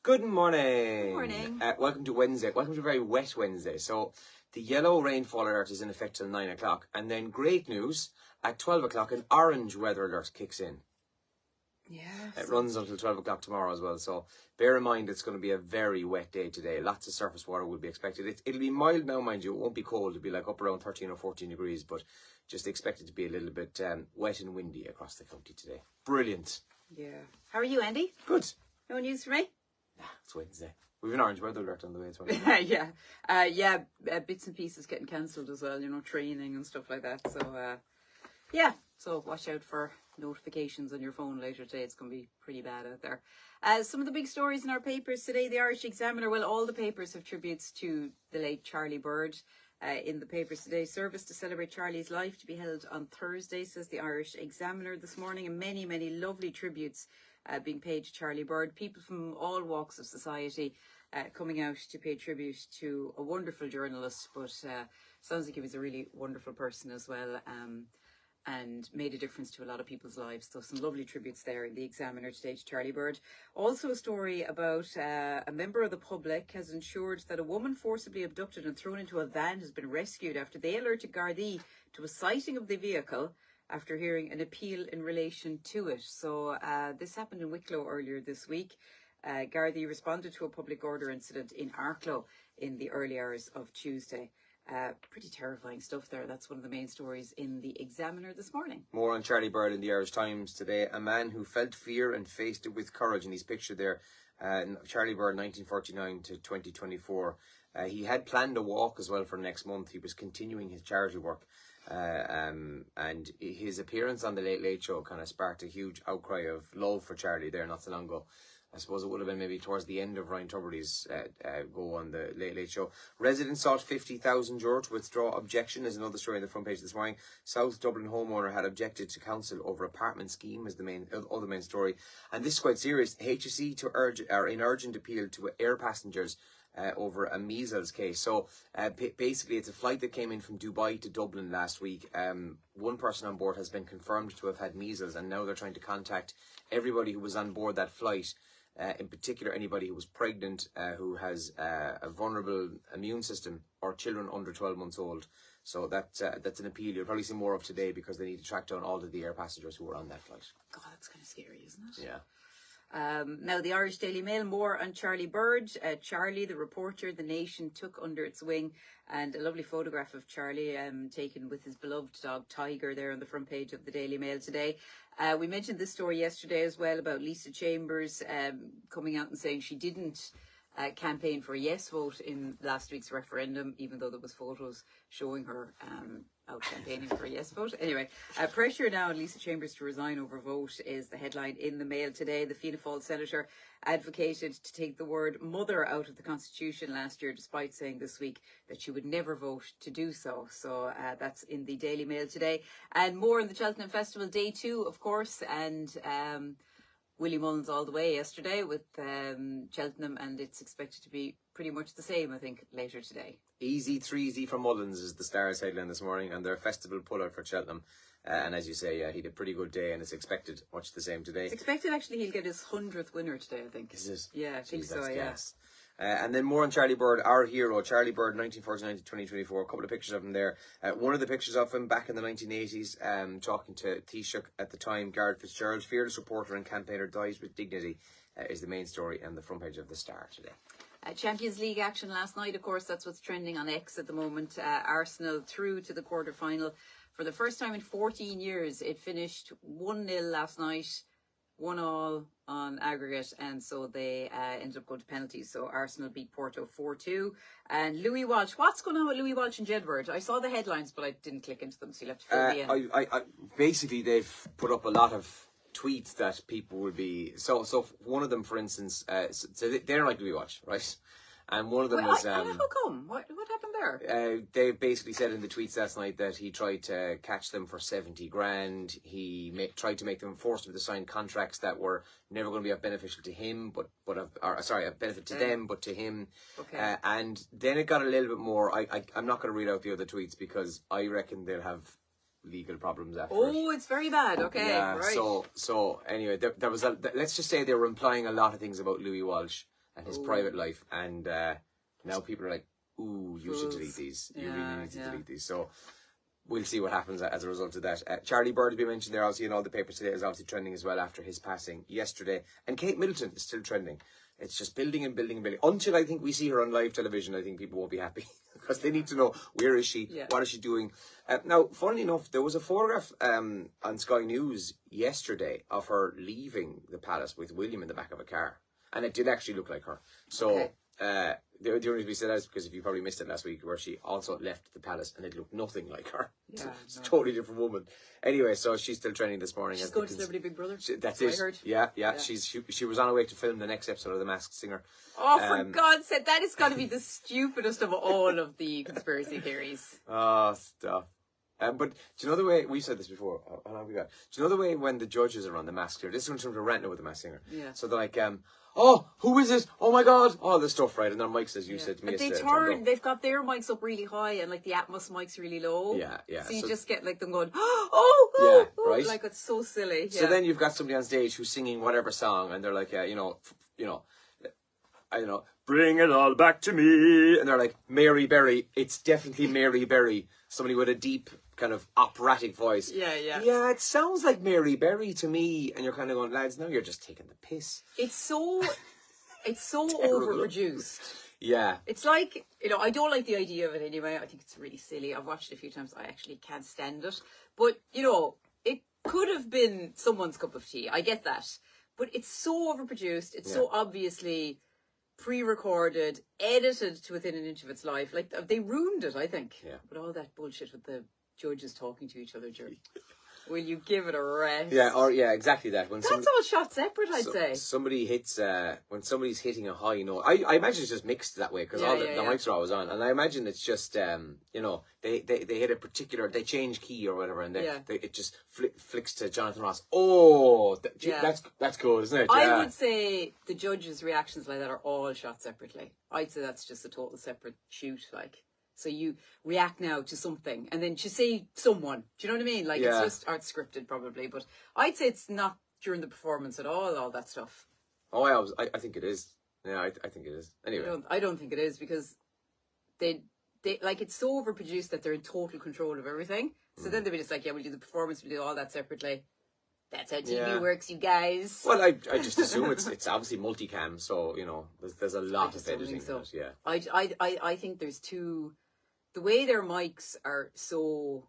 Good morning. Good morning. Welcome to Wednesday. Welcome to a very wet Wednesday. So the yellow rainfall alert is in effect till 9 o'clock. And then great news, at 12 o'clock, an orange weather alert kicks in. Yeah. It runs until 12 o'clock tomorrow as well. So bear in mind it's going to be a very wet day today. Lots of surface water will be expected. It'll be mild now, mind you. It won't be cold. It'll be like up around 13 or 14 degrees. But just expect it to be a little bit wet and windy across the county today. Brilliant. Yeah. How are you, Andy? Good. No news for me? It's Wednesday. We've an orange weather alert on the way as well. Yeah. Bits and pieces getting cancelled as well, training and stuff like that. So, So watch out for notifications on your phone later today. It's going to be pretty bad out there. Some of the big stories in our papers today. The Irish Examiner, well, all the papers have tributes to the late Charlie Bird. In the papers today, service to celebrate Charlie's life to be held on Thursday, says the Irish Examiner this morning, and many, many lovely tributes being paid to Charlie Bird. People from all walks of society coming out to pay tribute to a wonderful journalist, but sounds like he was a really wonderful person as well, and made a difference to a lot of people's lives. So some lovely tributes there in the Examiner today to Charlie Bird. Also a story about a member of the public has ensured that a woman forcibly abducted and thrown into a van has been rescued after they alerted Gardaí to a sighting of the vehicle after hearing an appeal in relation to it. So this happened in Wicklow earlier this week. Gardaí responded to a public order incident in Arklow in the early hours of Tuesday. Pretty terrifying stuff there. That's one of the main stories in the Examiner this morning. More on Charlie Bird in the Irish Times today. A man who felt fear and faced it with courage. And he's pictured there, Charlie Bird, 1949 to 2024. He had planned a walk as well for next month. He was continuing his charity work. And his appearance on the Late Late Show kind of sparked a huge outcry of love for Charlie there not so long ago. I suppose it would have been maybe towards the end of Ryan Tubridy's go on the Late Late Show. Residents sought €50,000 to withdraw objection is another story on the front page this morning. South Dublin homeowner had objected to council over apartment scheme is the other main story. And this is quite serious. HSE are in urgent appeal to air passengers over a measles case. So basically it's a flight that came in from Dubai to Dublin last week. One person on board has been confirmed to have had measles, and now they're trying to contact everybody who was on board that flight. In particular, anybody who was pregnant, who has a vulnerable immune system, or children under 12 months old. So that's an appeal you'll probably see more of today, because they need to track down all of the air passengers who were on that flight. God, that's kind of scary, isn't it? Yeah. Now, the Irish Daily Mail, more on Charlie Bird. Charlie, the reporter, the nation took under its wing, and a lovely photograph of Charlie taken with his beloved dog Tiger there on the front page of the Daily Mail today. We mentioned this story yesterday as well about Lisa Chambers coming out and saying she didn't campaign for a yes vote in last week's referendum, even though there was photos showing her out campaigning for a yes vote. Anyway, pressure now on Lisa Chambers to resign over vote is the headline in the Mail today. The Fianna Fáil senator advocated to take the word mother out of the Constitution last year, despite saying this week that she would never vote to do so. So that's in the Daily Mail today. And more on the Cheltenham Festival, day 2, of course, and Willie Mullins all the way yesterday with Cheltenham, and it's expected to be pretty much the same, I think, later today. Easy 3-0 for Mullins is the Star's headline this morning, and their festival pullout for Cheltenham. And as you say, he had a pretty good day, and it's expected much the same today. It's expected, actually, he'll get his 100th winner today, I think. Is it? Yeah, I think so, yeah. Gas. And then more on Charlie Bird, our hero, Charlie Bird, 1949 to 2024. A couple of pictures of him there. One of the pictures of him back in the 1980s, talking to Taoiseach at the time, Gareth Fitzgerald, fearless reporter and campaigner, dies with dignity, is the main story on the front page of the Star today. Champions League action last night, of course, that's what's trending on X at the moment. Arsenal through to the quarter-final. For the first time in 14 years, it finished 1-0 last night, 1-1 on aggregate, and so they ended up going to penalties. So Arsenal beat Porto 4-2. And Louis Walsh, what's going on with Louis Walsh and Jedward? I saw the headlines, but I didn't click into them, so you'll have to fill me in. Basically, they've put up a lot of tweets that people will be... So one of them, for instance, so they don't like Louis Walsh, right? And one of them was... how come? What happened there? They basically said in the tweets last night that he tried to catch them for 70 grand. He tried to make them, forced them to sign contracts that were never going to be beneficial to him, a benefit to them, but to him. Okay. And then it got a little bit more... I'm not going to read out the other tweets because I reckon they'll have legal problems after it. It's very bad. Okay, yeah, right. So anyway, there was let's just say they were implying a lot of things about Louis Walsh and his private life. And now people are like, ooh, you should delete these. You really need to delete these. So we'll see what happens as a result of that. Charlie Bird, as we mentioned there, obviously in all the papers today, is obviously trending as well after his passing yesterday. And Kate Middleton is still trending. It's just building and building and building. Until I think we see her on live television, I think people won't be happy. Because they need to know, where is she? Yeah. What is she doing? Now, funnily enough, there was a photograph on Sky News yesterday of her leaving the palace with William in the back of a car. And it did actually look like her. So... the only reason we said that is because if you probably missed it last week, where she also left the palace and it looked nothing like her. Yeah, it's a totally different woman. Anyway, so she's still training this morning. She's going to Celebrity Big Brother. That's it. I heard. Yeah. She was on her way to film the next episode of The Masked Singer. Oh, for God's sake, that is got to be the stupidest of all of the conspiracy theories. Oh, stuff. But do you know the way, we said this before, how long have we got? Do you know the way when the judges are on The Masked Singer, this is in terms of Rent with The Masked Singer. Yeah. So they're like, oh, who is it? Oh my God. All this stuff, right? And then Mike says, you said to me. But they've got their mics up really high and like the Atmos mics really low. Yeah. So you just get like them going, oh, right? Like it's so silly. So then you've got somebody on stage who's singing whatever song and they're like, I don't know, bring it all back to me. And they're like, Mary Berry. It's definitely Mary Berry. Somebody with a deep kind of operatic voice. Yeah. Yeah, it sounds like Mary Berry to me. And you're kind of going, lads, now you're just taking the piss. It's so overproduced. Yeah. It's like, I don't like the idea of it anyway. I think it's really silly. I've watched it a few times. I actually can't stand it. But, it could have been someone's cup of tea. I get that. But it's so overproduced. It's so obviously pre-recorded, edited to within an inch of its life. Like, they ruined it, I think. Yeah. But all that bullshit with the judges talking to each other during... Will you give it a rest? Yeah, exactly that. When that's all shot separate, I'd say. Somebody hits, when somebody's hitting a high note, I imagine it's just mixed that way because the mics are always on. And I imagine it's just, they hit a particular, they change key or whatever, and it just flicks to Jonathan Ross. Oh, that's cool, isn't it? I would say the judges' reactions like that are all shot separately. I'd say that's just a total separate shoot, like. So you react now to something, and then to say someone. Do you know what I mean? Like, it's just art scripted, probably. But I'd say it's not during the performance at all that stuff. Oh, I think it is. Yeah, I think it is. Anyway. I don't think it is, because they like, it's so overproduced that they're in total control of everything. So then they'll be just like, yeah, we'll do the performance, we'll do all that separately. That's how TV works, you guys. Well, I just assume it's obviously multicam, so, there's a lot of editing. So. Yeah. I think there's two... The way their mics are so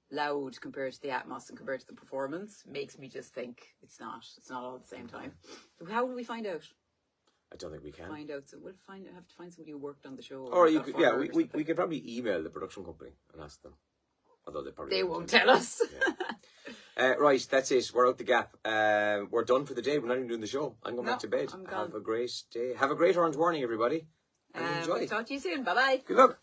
loud compared to the Atmos and compared to the performance makes me just think it's not all at the same time. So how will we find out? I don't think we can. Find out. So we'll have to find somebody who worked on the show. Or you could, we could probably email the production company and ask them. Although they won't tell us. Yeah. Right, that's it. We're out the gap. We're done for the day. We're not even doing the show. I'm going back to bed. I'm gone. Have a great day. Have a great Orange Warning, everybody. And enjoy. Talk to you soon. Bye-bye. Good luck.